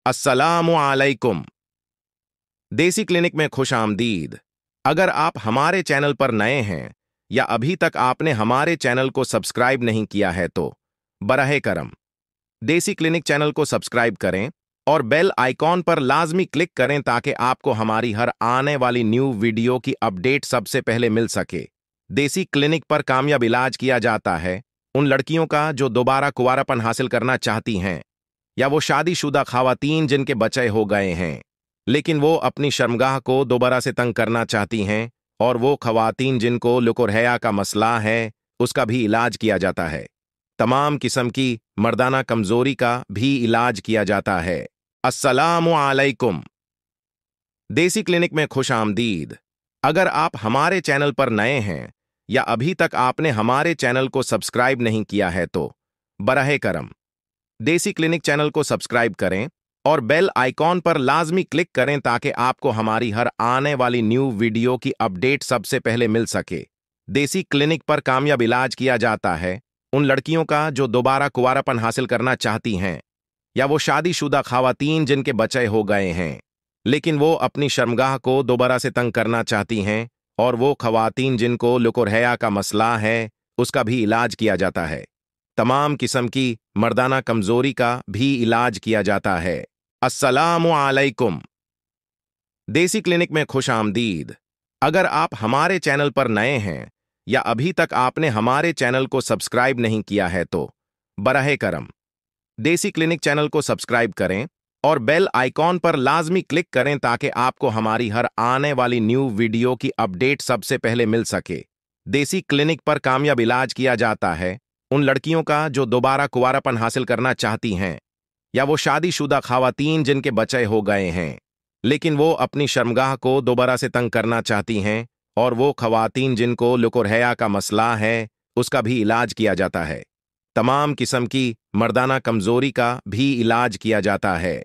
अस्सलामु अलैकुम। देसी क्लिनिक में खुश आमदीद। अगर आप हमारे चैनल पर नए हैं या अभी तक आपने हमारे चैनल को सब्सक्राइब नहीं किया है तो बराहे करम देसी क्लिनिक चैनल को सब्सक्राइब करें और बेल आइकॉन पर लाजमी क्लिक करें ताकि आपको हमारी हर आने वाली न्यू वीडियो की अपडेट सबसे पहले मिल सके। देसी क्लिनिक पर कामयाब इलाज किया जाता है उन लड़कियों का जो दोबारा कुंवारापन हासिल करना चाहती हैं या वो शादीशुदा खवातीन जिनके बच्चे हो गए हैं लेकिन वो अपनी शर्मगाह को दोबारा से तंग करना चाहती हैं, और वो खवातीन जिनको लुकुरहया का मसला है उसका भी इलाज किया जाता है। तमाम किस्म की मर्दाना कमजोरी का भी इलाज किया जाता है। अस्सलामु अलैकुम। देसी क्लिनिक में खुश आमदीद। अगर आप हमारे चैनल पर नए हैं या अभी तक आपने हमारे चैनल को सब्सक्राइब नहीं किया है तो बराहे करम देसी क्लिनिक चैनल को सब्सक्राइब करें और बेल आइकॉन पर लाजमी क्लिक करें ताकि आपको हमारी हर आने वाली न्यू वीडियो की अपडेट सबसे पहले मिल सके। देसी क्लिनिक पर कामयाब इलाज किया जाता है उन लड़कियों का जो दोबारा कुंवारापन हासिल करना चाहती हैं या वो शादीशुदा खवातीन जिनके बच्चे हो गए हैं लेकिन वो अपनी शर्मगाह को दोबारा से तंग करना चाहती हैं, और वो खवातीन जिनको लुकुरहया का मसला है उसका भी इलाज किया जाता है। तमाम किस्म की मर्दाना कमजोरी का भी इलाज किया जाता है। अस्सलामु अलैकुम। देसी क्लिनिक में खुश आमदीद। अगर आप हमारे चैनल पर नए हैं या अभी तक आपने हमारे चैनल को सब्सक्राइब नहीं किया है तो बराहे करम देसी क्लिनिक चैनल को सब्सक्राइब करें और बेल आइकॉन पर लाजमी क्लिक करें ताकि आपको हमारी हर आने वाली न्यू वीडियो की अपडेट सबसे पहले मिल सके। देसी क्लिनिक पर कामयाब इलाज किया जाता है उन लड़कियों का जो दोबारा कुंवारापन हासिल करना चाहती हैं या वो शादीशुदा खवातीन जिनके बच्चे हो गए हैं लेकिन वो अपनी शर्मगाह को दोबारा से तंग करना चाहती हैं, और वो खवातीन जिनको लुकुरहया का मसला है उसका भी इलाज किया जाता है। तमाम किस्म की मर्दाना कमजोरी का भी इलाज किया जाता है।